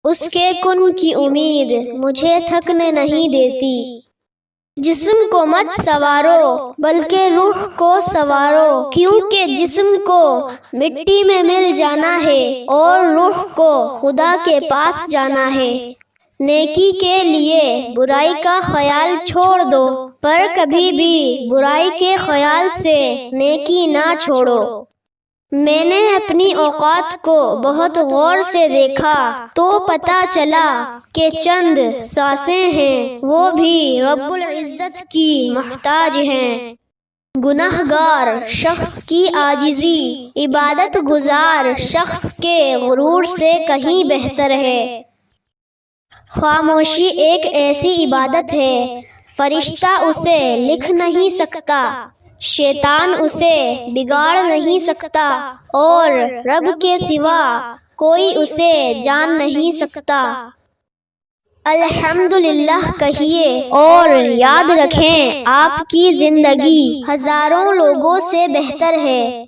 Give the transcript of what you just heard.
اس کے کن کی امید مجھے تھکنے نہیں دیتی۔ جسم کو مت سوارو بلکہ روح کو سوارو، کیونکہ جسم کو مٹی میں مل جانا ہے اور روح کو خدا کے پاس جانا ہے۔ نیکی کے لیے برائی کا خیال چھوڑ دو، پر کبھی بھی برائی کے خیال سے نیکی نہ چھوڑو۔ میں نے اپنی اوقات کو بہت غور سے دیکھا تو پتہ چلا کہ چند سانسیں ہیں وہ بھی رب العزت کی محتاج ہیں۔ گناہ گار شخص کی عاجزی عبادت گزار شخص کے غرور سے کہیں بہتر ہے۔ خاموشی ایک ایسی عبادت ہے، فرشتہ اسے لکھ نہیں سکتا، شیطان اسے بگاڑ نہیں سکتا، اور رب کے سوا کوئی اسے جان نہیں سکتا۔ الحمدللہ کہیے اور یاد رکھیں آپ کی زندگی ہزاروں لوگوں سے بہتر ہے۔